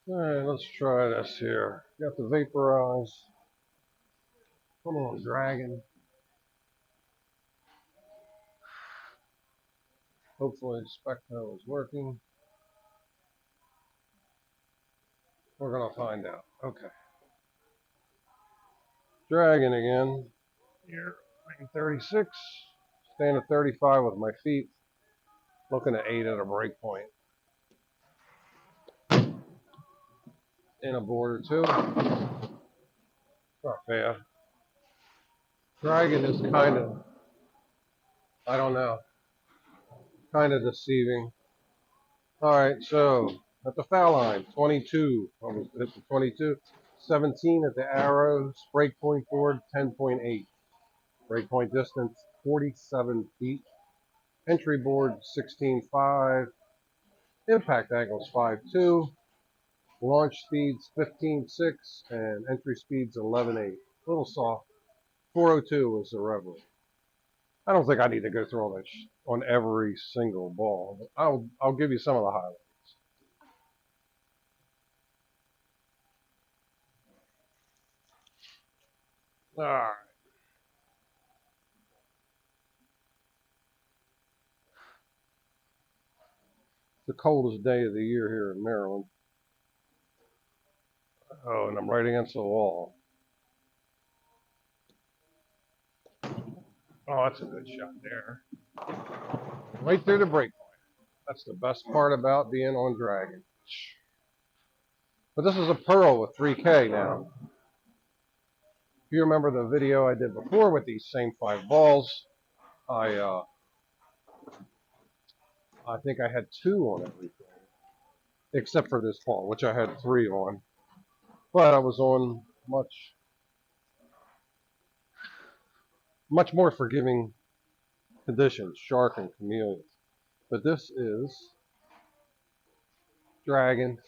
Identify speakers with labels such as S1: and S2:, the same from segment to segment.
S1: Alright, let's try this here. Got the Vaporize. Come on, Dragon. Hopefully the Specto is working. We're gonna find out. Okay. Dragon again. Here, 36. Staying at 35 with my feet. Looking at 8 at a break point. In a board or two. Not bad. Dragon is kind of, I don't know, kind of deceiving. Alright, so at the foul line, 22. Almost hit the 22. 17 at the arrows. Break point board, 10.8. Break point distance, 47 feet. Entry board, 16.5. Impact angles, 5.2. Launch speeds, 15.6. And entry speeds, 11.8. A little soft. 402 was the reverie. I don't think I need to go through all that on every single ball. But I'll give you some of the highlights. All right. The coldest day of the year here in Maryland. Oh, and I'm right against the wall. Oh, that's a good shot there. Right through the break point. That's the best part about being on Dragon. But this is a Pearl with 3K now. If you remember the video I did before with these same 5 balls, I think I had 2 on everything, except for this ball, which I had 3 on. But I was on much more forgiving conditions, shark and chameleon. But this is Dragon,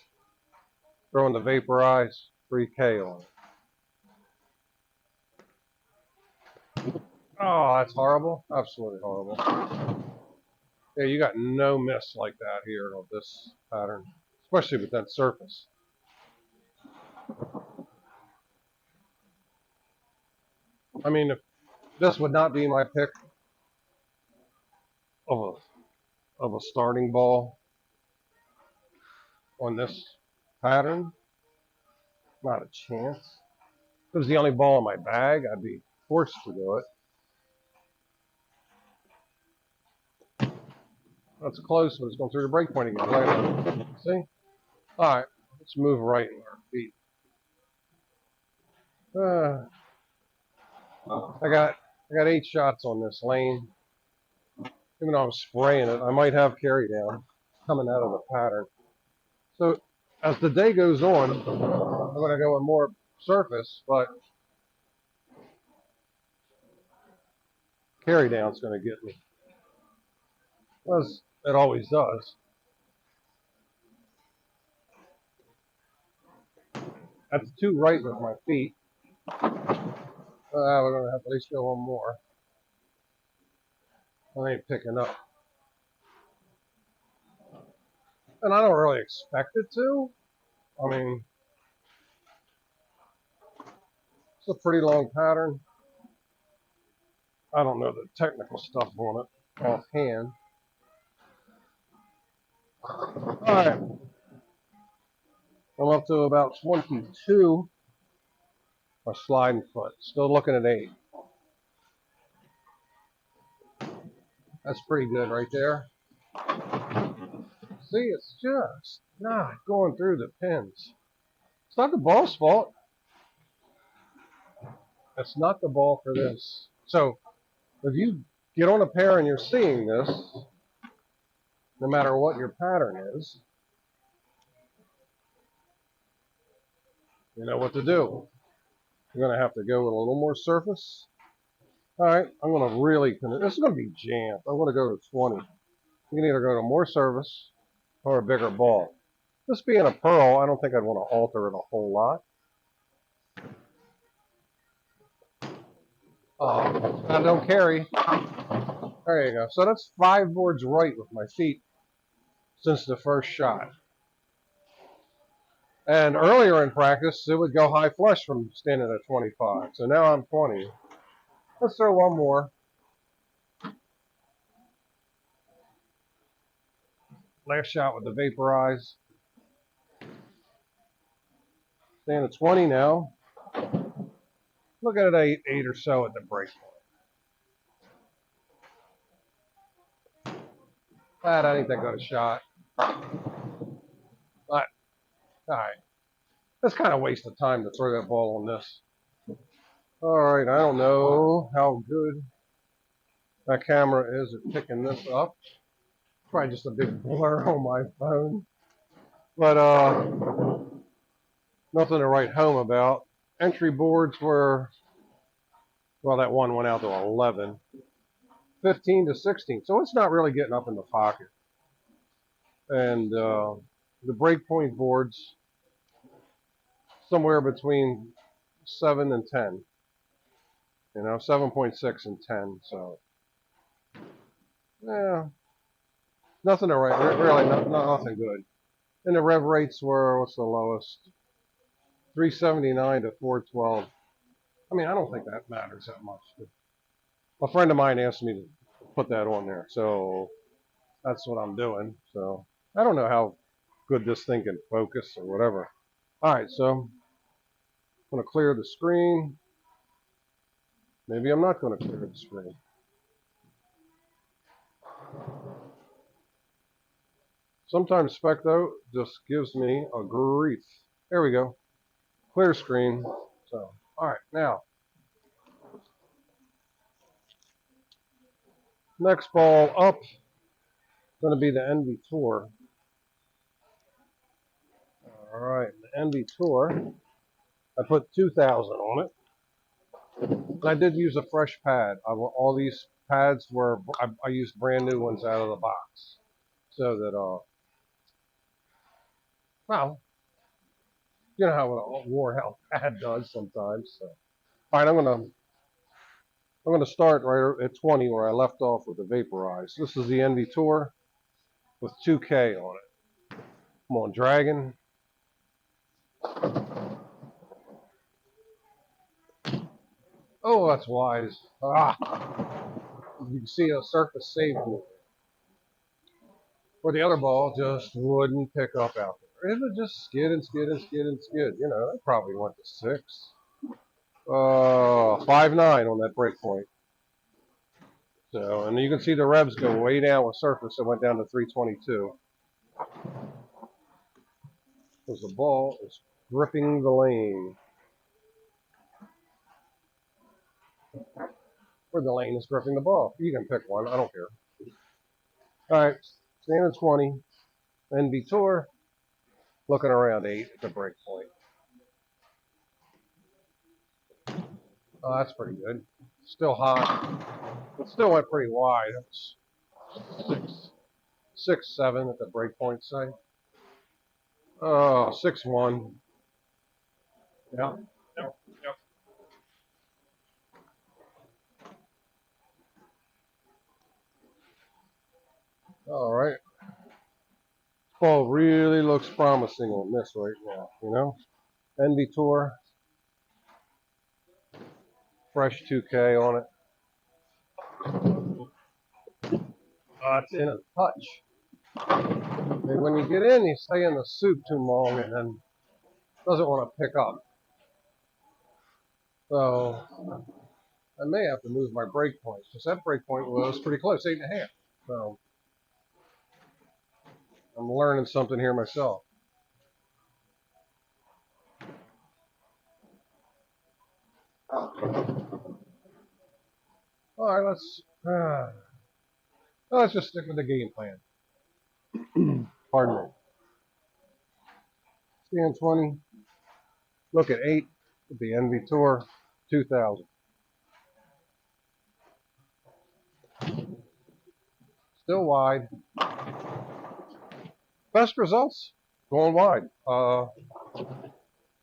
S1: throwing the Vaporize 3K on it. Oh, that's horrible. Absolutely horrible. Yeah, you got no miss like that here on this pattern, especially with that surface. I mean, if this would not be my pick of a starting ball on this pattern, not a chance. If it was the only ball in my bag, I'd be forced to do it. That's close, but it's going through the break point again. Right. See? All right, let's move right in our feet. I got 8 shots on this lane. Even though I'm spraying it, I might have carry down coming out of the pattern. So as the day goes on, I'm going to go with more surface, but carry down's going to get me, as it always does. That's 2 right with my feet. We're going to have to at least go one more. I ain't picking up. And I don't really expect it to. I mean, it's a pretty long pattern. I don't know the technical stuff on it offhand. Alright. I'm up to about 22. My sliding foot. Still looking at 8. That's pretty good right there. See, it's just not going through the pins. It's not the ball's fault. It's not the ball for this. So if you get on a pair and you're seeing this, no matter what your pattern is, you know what to do. You're going to have to go with a little more surface. All right, I'm going to really, this is going to be jammed. I'm going to go to 20. You can either go to more surface or a bigger ball. This being a pearl, I don't think I'd want to alter it a whole lot. I don't carry. There you go. So that's 5 boards right with my feet since the first shot. And earlier in practice, it would go high flush from standing at 25. So now I'm 20. Let's throw one more. Last shot with the Vaporize. Stand at 20 now. Look at it, eight or so at the break point. I think that got a shot. But, all right. That's kind of a waste of time to throw that ball on this. All right, I don't know how good that camera is at picking this up. Probably just a big blur on my phone. But nothing to write home about. Entry boards were, well, that one went out to 11. 15 to 16. So it's not really getting up in the pocket. And the breakpoint boards, somewhere between 7 and 10. You know, 7.6 and 10. So, yeah, nothing to write. Really, nothing good. And the rev rates were, what's the lowest? 379 to 412. I mean, I don't think that matters that much. A friend of mine asked me to put that on there, so that's what I'm doing. So I don't know how good this thing can focus or whatever. All right, so I'm going to clear the screen. Maybe I'm not going to clear the screen. Sometimes Specto just gives me a grief. There we go. Clear screen. So, all right, now. Next ball up. Going to be the Envy Tour. All right, the Envy Tour. I put 2,000 on it. And I did use a fresh pad. All these pads were, I used brand new ones out of the box. So that, well, you know how a Warhol pad does sometimes. So. All right, I'm gonna start right at 20 where I left off with the Vaporize. This is the Envy Tour with 2K on it. Come on, Dragon. Oh, that's wise. Ah, you can see a surface saved me. Where the other ball just wouldn't pick up out there. It would just skid and skid and skid and skid. You know, that probably went to 6. 5.9 on that break point. So, and you can see the revs go way down with surface. It went down to 322. Because the ball is gripping the lane. Or the lane is gripping the ball. You can pick one. I don't care. All right. Stand at 20. Envy Tour. Looking around 8 at the break point. Oh, that's pretty good. Still hot. It still went pretty wide. That's 6, 7 at the break point, say. Oh, 6-1. Yeah. Yep. Yep. All right. Ball really looks promising on this right now, you know? Envy Tour. Fresh 2K on it. It's in a touch. And when you get in, you stay in the soup too long and then doesn't want to pick up. So I may have to move my break points because that break point was pretty close, 8.5. So I'm learning something here myself. All right, let's just stick with the game plan. Pardon me. Stand 20. Look at 8 with the Envy Tour, 2,000. Still wide. Best results going wide. I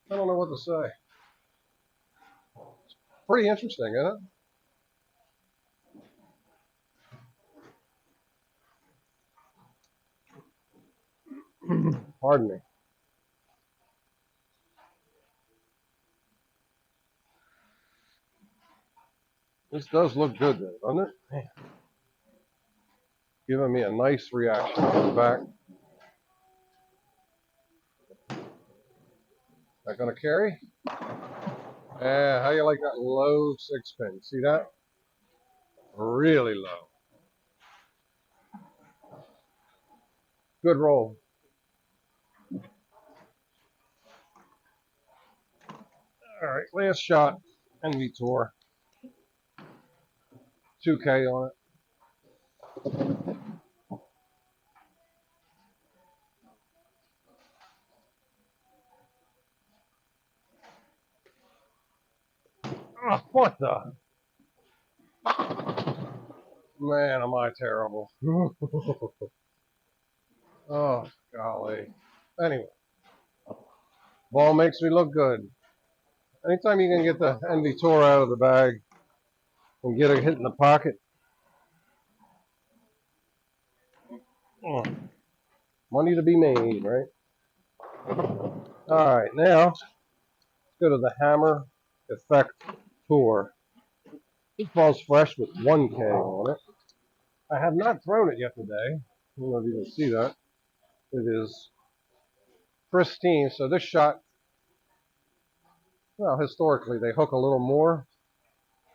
S1: don't know what to say. Pretty interesting, isn't it? Pardon me. This does look good though, doesn't it? Man. Giving me a nice reaction on the back. That gonna carry? Yeah, how you like that low 6-pin? See that? Really low. Good roll. All right, last shot. Envy Tour. 2K on it. Oh, what the? Man, am I terrible. Oh, golly. Anyway, ball makes me look good. Anytime you can get the Envy Tour out of the bag and get a hit in the pocket, money to be made, right? All right, now let's go to the Hammer Effect Tour. This ball's fresh with 1K on it. I have not thrown it yet today. I don't know if you can see that. It is pristine. So this shot, well, historically, they hook a little more.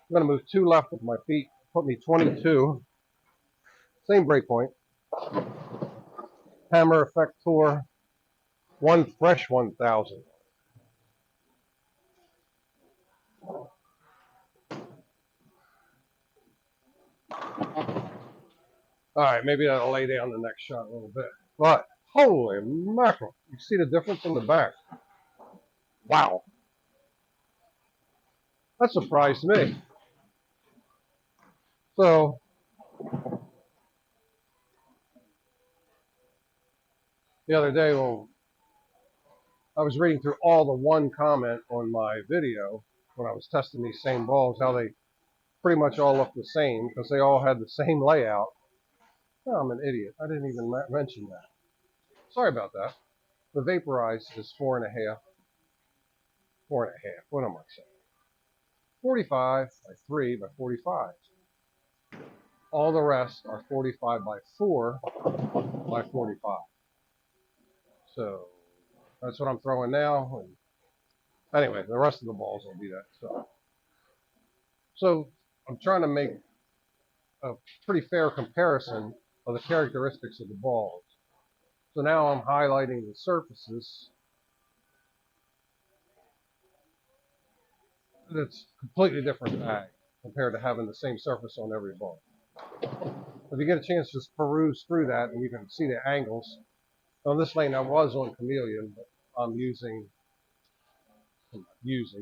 S1: I'm going to move 2 left with my feet. Put me 22. Same break point. Hammer Effect Tour. 1 fresh 1,000. All right, maybe that'll lay down the next shot a little bit. But, holy mackerel. You see the difference in the back? Wow. That surprised me. So, the other day when I was reading through all the one comment on my video when I was testing these same balls, how they pretty much all look the same because they all had the same layout. Oh, I'm an idiot. I didn't even mention that. Sorry about that. The Vaporize is 4.5. 4.5. What am I saying? 45 by 3 by 45. All the rest are 45 by 4 by 45. So that's what I'm throwing now. And anyway, the rest of the balls will be that. So I'm trying to make a pretty fair comparison of the characteristics of the balls. So now I'm highlighting the surfaces. That's completely different bag compared to having the same surface on every ball. If you get a chance, just peruse through that and you can see the angles. On this lane, I was on Chameleon, but I'm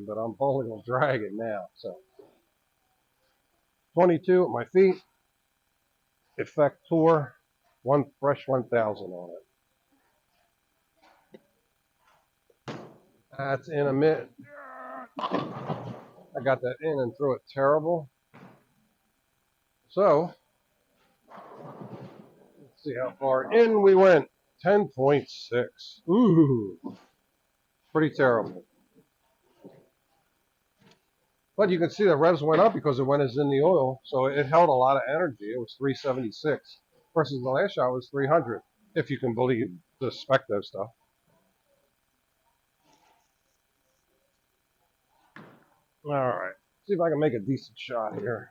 S1: but I'm bowling on Dragon now. So 22 at my feet. Effect Tour, 1 fresh 1,000 on it. That's in a minute. I got that in and threw it terrible. So, let's see how far in we went. 10.6. Ooh, pretty terrible. But you can see the revs went up because it went as in the oil, so it held a lot of energy. It was 376 versus the last shot was 300, if you can believe the specto stuff. All right, see if I can make a decent shot here.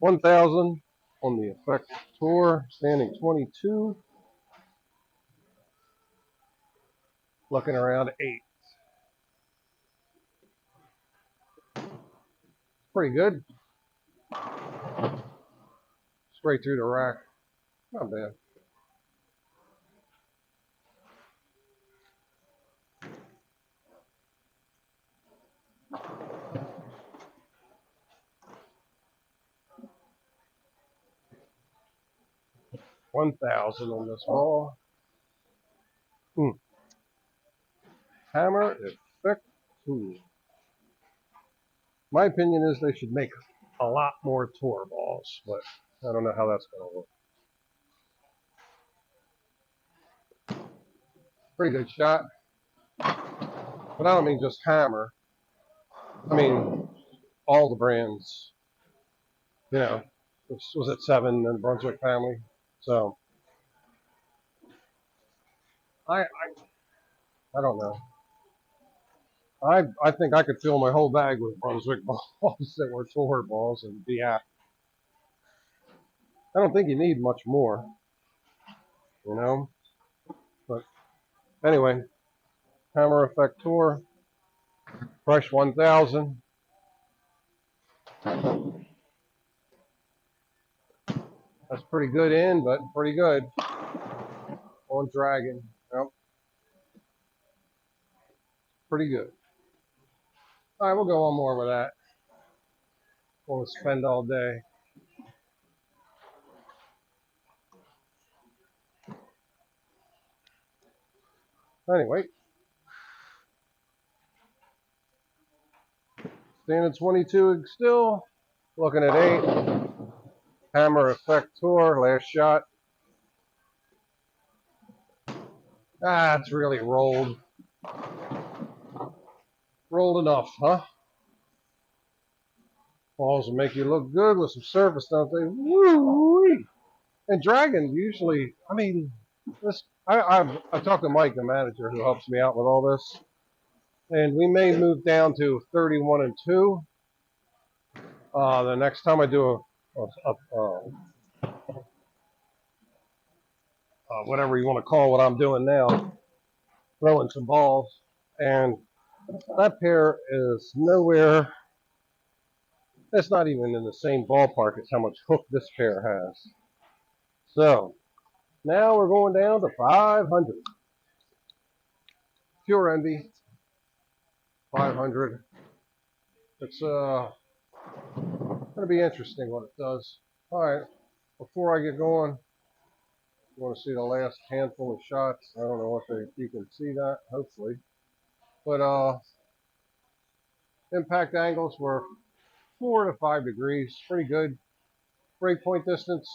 S1: 1,000 on the Effect Tour, standing 22. Looking around 8. Pretty good. Straight through the rack. Not bad. $1,000 on this ball. Hammer Effect Tool. My opinion is they should make a lot more tour balls, but I don't know how that's going to work. Pretty good shot. But I don't mean just Hammer. I mean all the brands You know, this was at 7 in Brunswick family. So I don't know. I think I could fill my whole bag with Brunswick balls that were 4 balls and be happy. I don't think you need much more, you know. But anyway, Hammer Effect Tour, Fresh 1000. That's pretty good in, but pretty good on Dragon. Yep, pretty good. All right, we'll go on more with that. We'll spend all day. Anyway, standing 22 still, looking at 8. Hammer Effect Tour, last shot. Ah, it's really rolled. Rolled enough, huh? Balls will make you look good with some surface, don't they? Woo-wee. And Dragon usually, I mean, this. I talked to Mike, the manager, who helps me out with all this, and we may move down to 31 and 2. The next time I do whatever you want to call what I'm doing now, throwing some balls, and that pair is nowhere. It's not even in the same ballpark as how much hook this pair has. So now we're going down to 500. Pure Envy, 500. It's going to be interesting what it does. All right, before I get going, you want to see the last handful of shots. I don't know if you can see that, hopefully. But impact angles were 4 to 5 degrees, pretty good. Break point distance,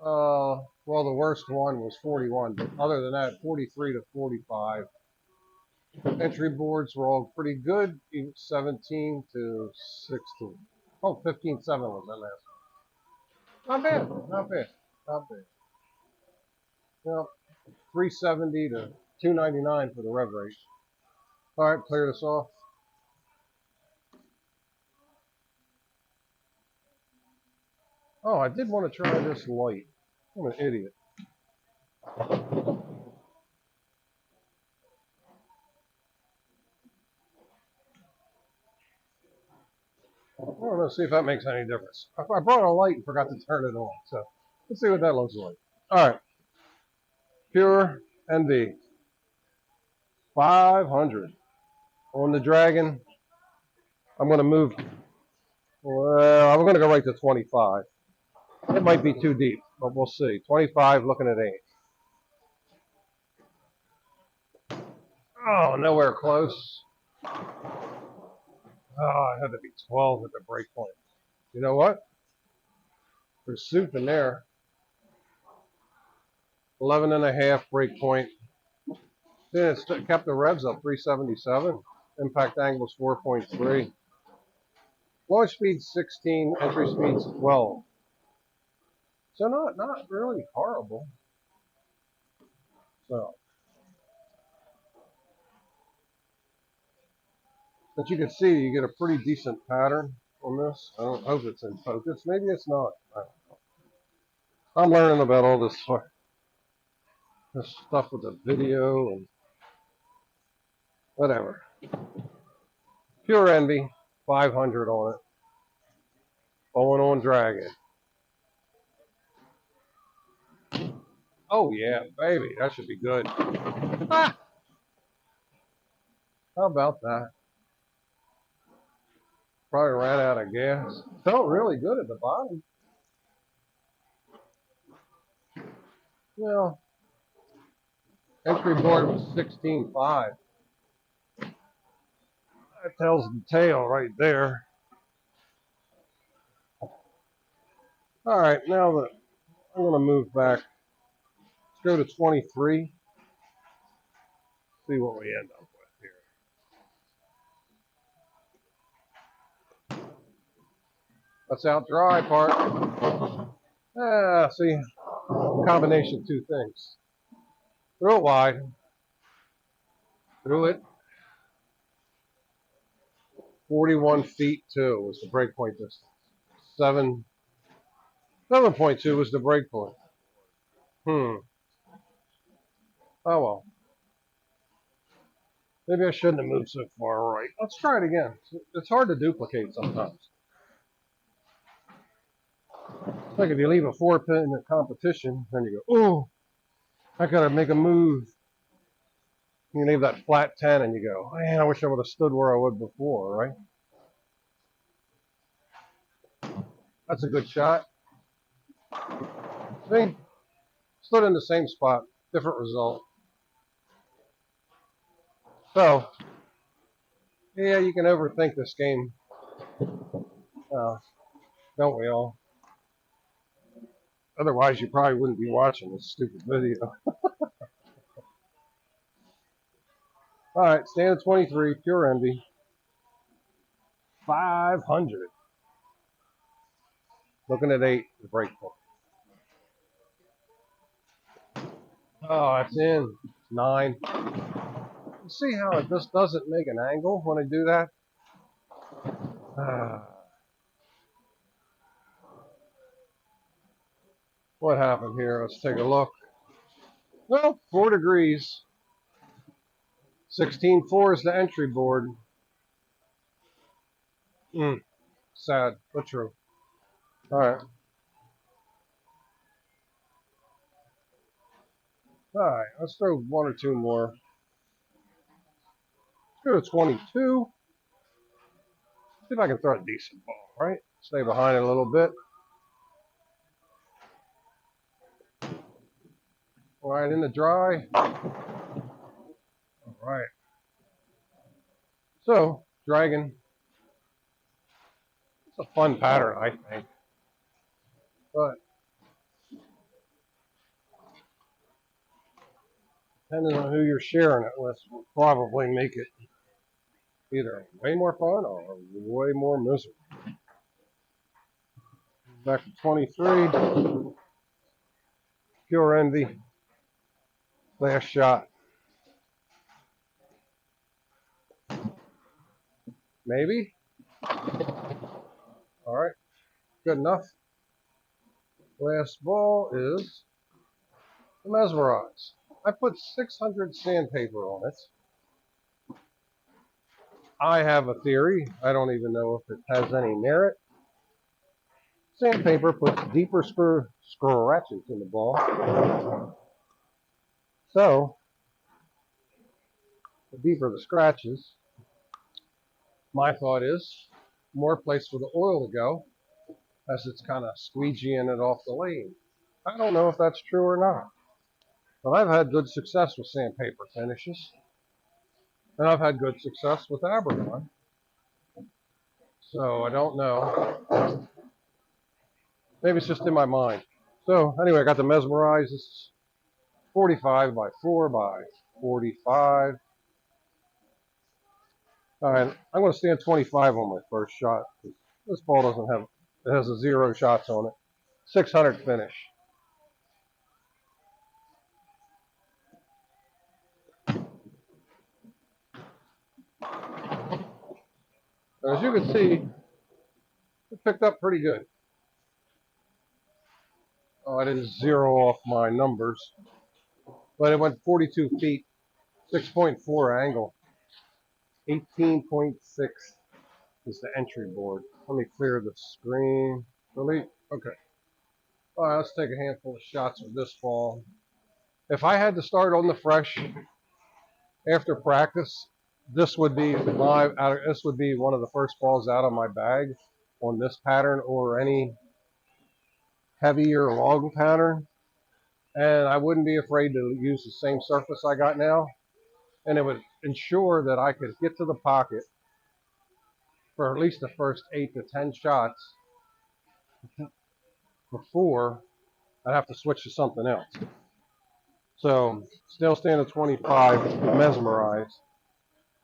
S1: well, the worst one was 41, but other than that, 43 to 45. Entry boards were all pretty good, 17 to 16. Oh, 15-7 was that last one. Not bad, not bad, not bad. Well, 370 to 299 for the rev rate. All right, clear this off. Oh, I did want to try this light. I'm an idiot. I don't know, see if that makes any difference. I brought a light and forgot to turn it on, so let's see what that looks like. All right, Pure Envy, 500 on the Dragon. I'm going to move. Well, I'm going to go right to 25. It might be too deep, but we'll see. 25, looking at 8. Oh, nowhere close. Oh, it had to be 12 at the break point. You know what? There's soup in there. 11 and a half break point. Yeah, it's kept the revs up 377. Impact angle is 4.3. Launch speed 16. Entry speed 12. So not really horrible. So, but you can see you get a pretty decent pattern on this. I don't hope it's in focus. Maybe it's not. I'm learning about all this stuff with the video and whatever. Pure Envy, 500 on it. Going on Dragon. Oh yeah, baby, that should be good. Ah, how about that? Probably ran out of gas. Felt really good at the bottom. Well, entry board was 16.5. That tells the tale right there. All right, now that I'm going to move back. Let's go to 23. See what we end up with here. That's out dry part. See, combination of two things. Throw it wide. Threw it 41 feet 2 was the breakpoint distance. 7.2 was the breakpoint. Oh well. Maybe I shouldn't have moved so far right. Let's try it again. It's hard to duplicate sometimes. It's like if you leave a 4-pin in a competition, then you go, oh, I gotta make a move. You leave that flat 10 and you go, man, I wish I would have stood where I would before, right? That's a good shot. See? Stood in the same spot, different result. So, yeah, you can overthink this game. Don't we all? Otherwise, you probably wouldn't be watching this stupid video. All right, stand at 23, pure envy. 500. Looking at 8, the break point. Oh, it's in. 9. You see how it just doesn't make an angle when I do that? What happened here? Let's take a look. Well, 4 degrees. 16.4 is the entry board. Sad, but true. All right. All right, let's throw 1 or 2 more. Let's go to 22. See if I can throw a decent ball, right? Stay behind it a little bit. All right, in the dry. All right. So, dragon. It's a fun pattern, I think. But, depending on who you're sharing it with, will probably make it either way more fun or way more miserable. Back to 23. Pure envy. Last shot. Maybe. All right. Good enough. Last ball is the Mesmerize. I put 600 sandpaper on it. I have a theory. I don't even know if it has any merit. Sandpaper puts deeper scratches in the ball. So, the deeper the scratches, my thought is more place for the oil to go as it's kind of squeegeeing it off the lane. I don't know if that's true or not. But I've had good success with sandpaper finishes. And I've had good success with Abergon. So I don't know. Maybe it's just in my mind. So anyway, I got the Mesmerize. This is 45 by 4 by 45. All right, I'm going to stand 25 on my first shot. This ball doesn't have, it has a 0 shots on it. 600 finish. As you can see, it picked up pretty good. Oh, I didn't zero off my numbers, but it went 42 feet, 6.4 angle, 18.6 is the entry board. Let me clear the screen. Delete. Okay. All right, let's take a handful of shots with this ball. If I had to start on the fresh after practice, this would be one of the first balls out of my bag on this pattern or any heavier long pattern. And I wouldn't be afraid to use the same surface I got now. And it would ensure that I could get to the pocket for at least the first 8 to 10 shots before I'd have to switch to something else. So still stand at 25, Mesmerize.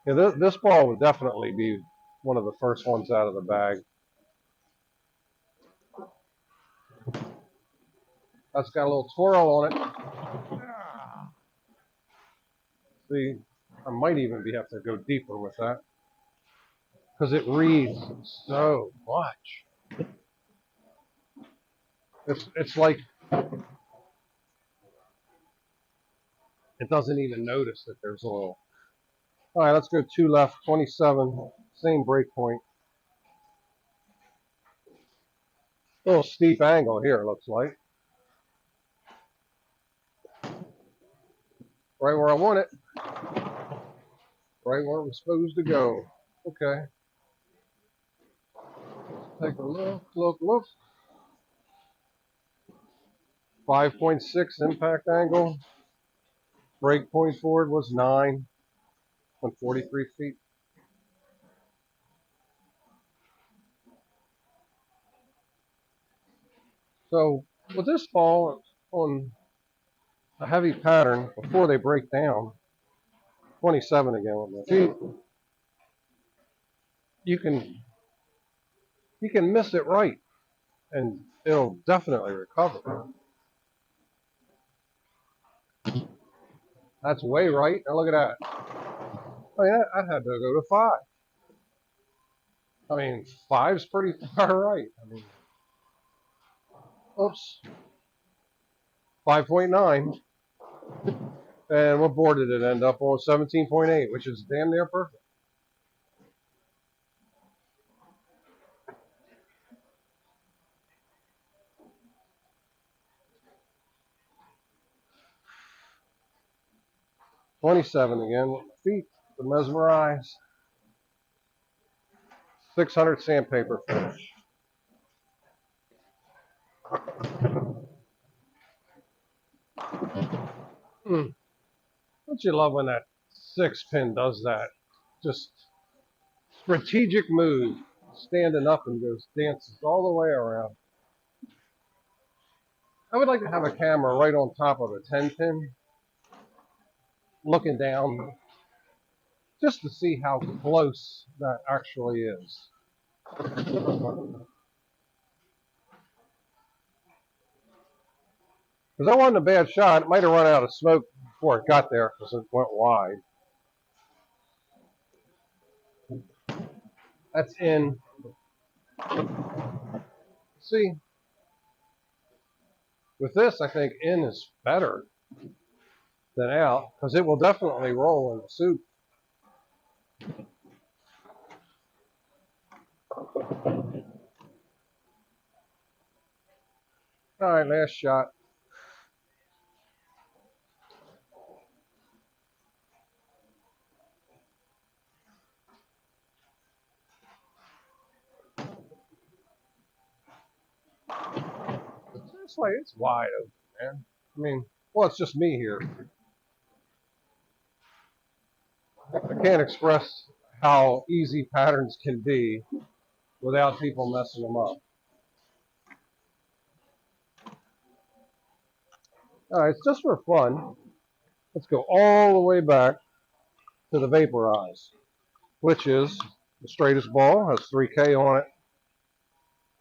S1: Yeah, this ball would definitely be one of the first ones out of the bag. That's got a little twirl on it. See, I might even have to go deeper with that because it reads so much. It's like it doesn't even notice that there's oil. All right, let's go 2 left, 27, same break point. A little steep angle here, it looks like. Right where I want it. Right where it was supposed to go. Okay. Take a look. 5.6 impact angle. Break point forward was 9 on 43 feet. So with this fall on a heavy pattern, before they break down, 27 again with my feet, you can miss it right and it'll definitely recover. That's way right. Now look at that. Oh yeah, I had to go to 5. I mean, 5's pretty far right. I mean, oops. 5.9. And what board did it end up on? 17.8, which is damn near perfect. $27 again with my feet. The Mesmerize. 600 sandpaper finish. Don't you love when that 6-pin does that? Just strategic move. Standing up and goes dances all the way around. I would like to have a camera right on top of a 10-pin, looking down, just to see how close that actually is. Because that wasn't a bad shot. It might have run out of smoke before it got there because it went wide. That's in. See, with this, I think in is better than out because it will definitely roll in the soup. All right, last shot. It's like it's wide open, man. I mean, well, it's just me here. I can't express how easy patterns can be without people messing them up. All right, just for fun, let's go all the way back to the Vaporize, which is the straightest ball, has 3K on it.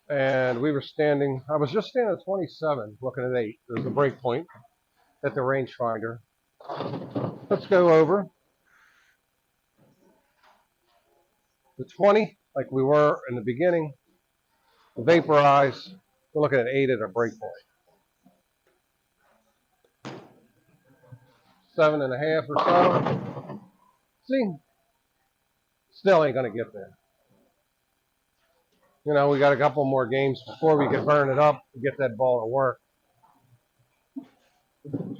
S1: And we were standing, I was just standing at 27, looking at 8. There's a break point at the rangefinder. Let's go over the 20, like we were in the beginning. The Vaporize, we're looking at 8 at a break point. 7.5 or so. See, still ain't gonna get there. You know, we got a couple more games before we can burn it up to get that ball to work.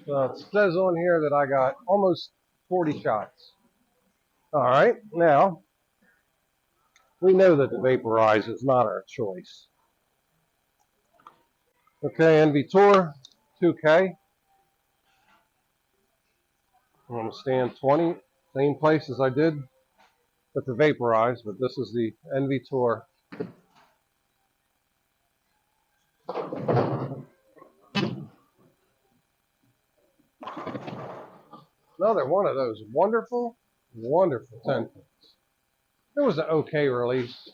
S1: So it says on here that I got almost 40 shots. All right, now we know that the Vaporize is not our choice. Okay, NV Tour, 2K. I'm going to stand 20, same place as I did with the Vaporize, but this is the NV Tour. Another one of those wonderful, wonderful 10 pins. It was an okay release.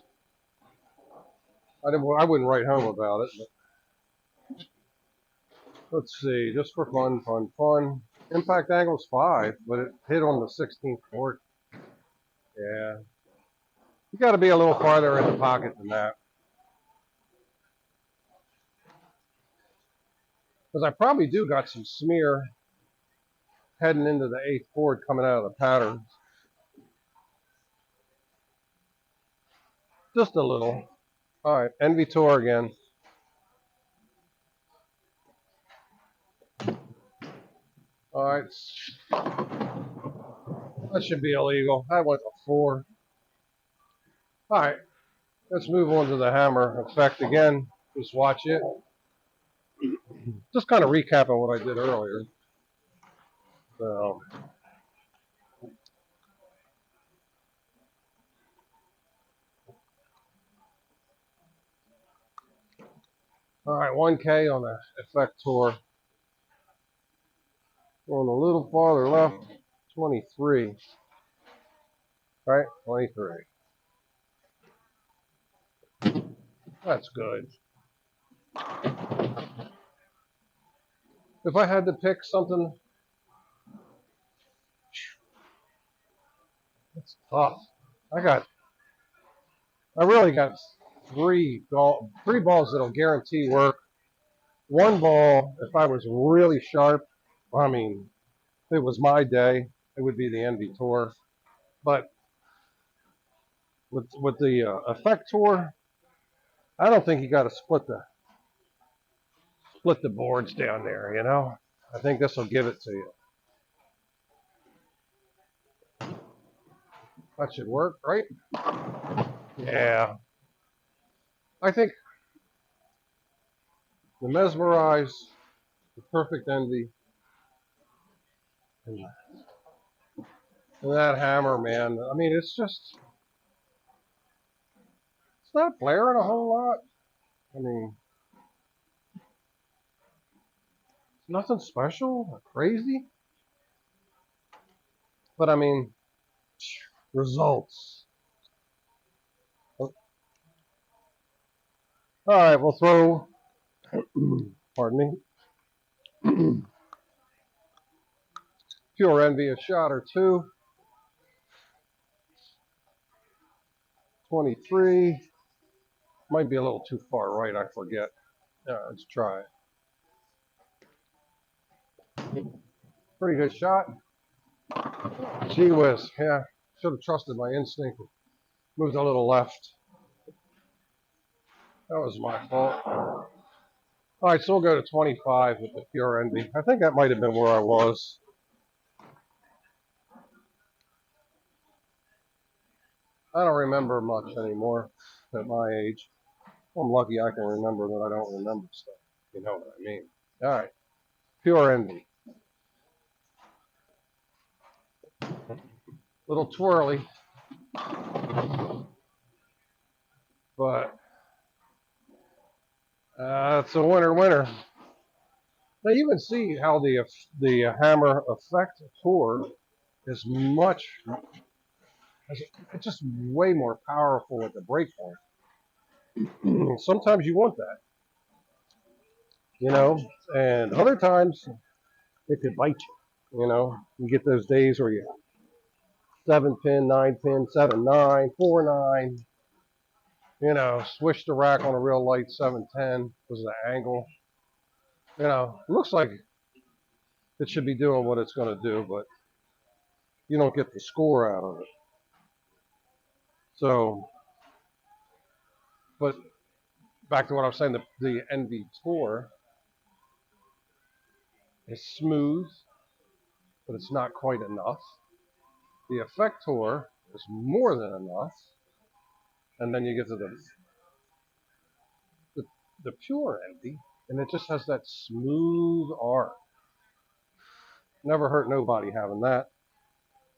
S1: I wouldn't write home about it, but Let's see, just for fun. Impact angle's 5, but it hit on the 16th board. Yeah. You got to be a little farther in the pocket than that. Because I probably do got some smear heading into the 8th board coming out of the pattern. Just a little. All right, Envy Tour again. All right. That should be illegal. I went a 4. All right. Let's move on to the hammer effect again. Just watch it. Just kind of recapping what I did earlier. So, all right, 1K on the effect tour. Going a little farther left, 23. Right, 23. That's good. If I had to pick something, it's tough. I really got three balls that'll guarantee work. One ball, if I was really sharp, I mean, if it was my day, it would be the Envy Tour. But with the effect tour, I don't think you got to split the boards down there. You know, I think this will give it to you. That should work, right? Yeah. I think the Mesmerize, the Perfect Envy, and that hammer, man. I mean, it's not blaring a whole lot. I mean, it's nothing special or crazy. But I mean, results. All right, we'll throw, pardon me, Pure Envy a shot or two. 23. Might be a little too far right, I forget. Let's try it. Pretty good shot. Gee whiz, yeah. Should have trusted my instinct. Moved a little left. That was my fault. All right, so we'll go to 25 with the Pure Envy. I think that might have been where I was. I don't remember much anymore at my age. I'm lucky I can remember that I don't remember stuff. You know what I mean? All right, Pure Envy. Little twirly, but it's a winner. Now you can see how the hammer effect tour is it's just way more powerful at the break point. Sometimes you want that, you know, and other times it could bite you. You know, you get those days where you 7-pin, 9-pin, 7-9, 4-9. You know, swish the rack on a real light 7-10 because of the angle. You know, it looks like it should be doing what it's going to do, but you don't get the score out of it. So, but back to what I was saying, the Envy Tour is smooth, but it's not quite enough. The Effect Tour is more than enough. And then you get to the Pure Envy, and it just has that smooth arc. Never hurt nobody having that.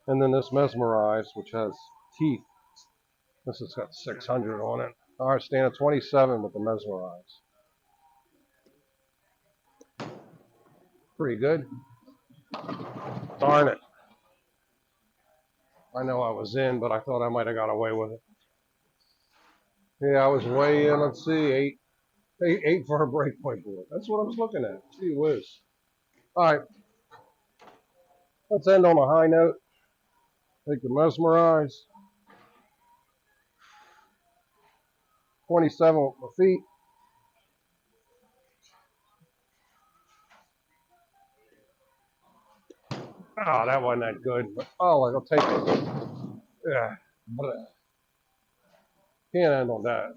S1: And then this Mesmerize, which has teeth. This has got 600 on it. All right, stand at 27 with the Mesmerize. Pretty good. Darn it. I know I was in, but I thought I might have got away with it. Yeah, I was way in. Let's see, Eight for a breakpoint board. That's what I was looking at. Gee whiz. All right, let's end on a high note. Take the Mesmerize. 27 with my feet. Oh, that wasn't that good, but oh, I'll take it. Yeah, can't handle that.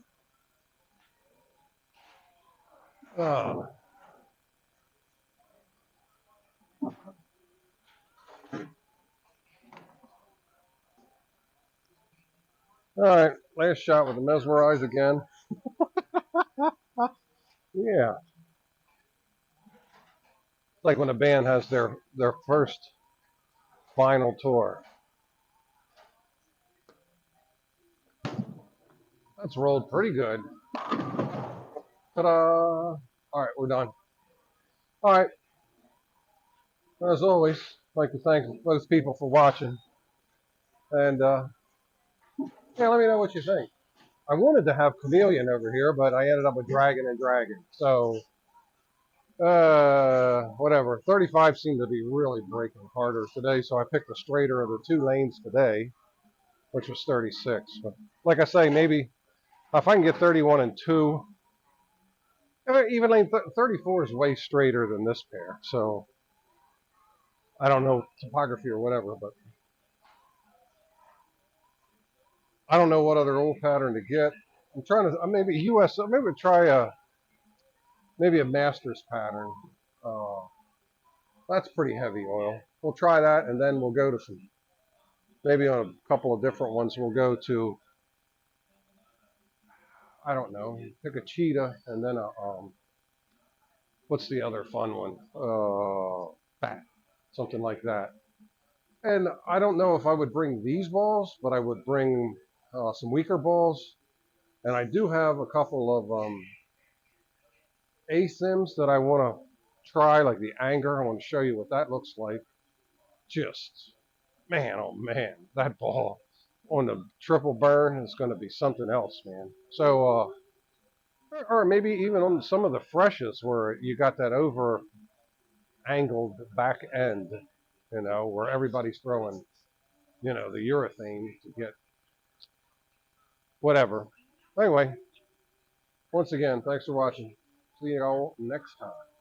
S1: Oh. All right, last shot with the Mesmerize again. Yeah, it's like when a band has their first final tour. That's rolled pretty good. Ta-da! All right, we're done. All right, as always, I'd like to thank those people for watching. And yeah, let me know what you think. I wanted to have Chameleon over here, but I ended up with Dragon and Dragon. So, whatever. 35 seemed to be really breaking harder today, so I picked the straighter of the two lanes today, which was 36. But like I say, maybe if I can get 31 and 2, even lane 34 is way straighter than this pair. So, I don't know topography or whatever, but I don't know what other old pattern to get. I'm trying to maybe US. Maybe try maybe a Masters pattern. Uh, that's pretty heavy oil. We'll try that, and then we'll go to some maybe on a couple of different ones. We'll go to I don't know. Pick a cheetah, and then a what's the other fun one? Bat, something like that. And I don't know if I would bring these balls, but I would bring some weaker balls. And I do have a couple of ASIMs that I want to try, like the Anger. I want to show you what that looks like. Just, man, oh man, that ball on the triple burn is going to be something else, man. So, or maybe even on some of the freshes where you got that over angled back end, where everybody's throwing, the urethane to get whatever. Anyway, once again, thanks for watching. See you all next time.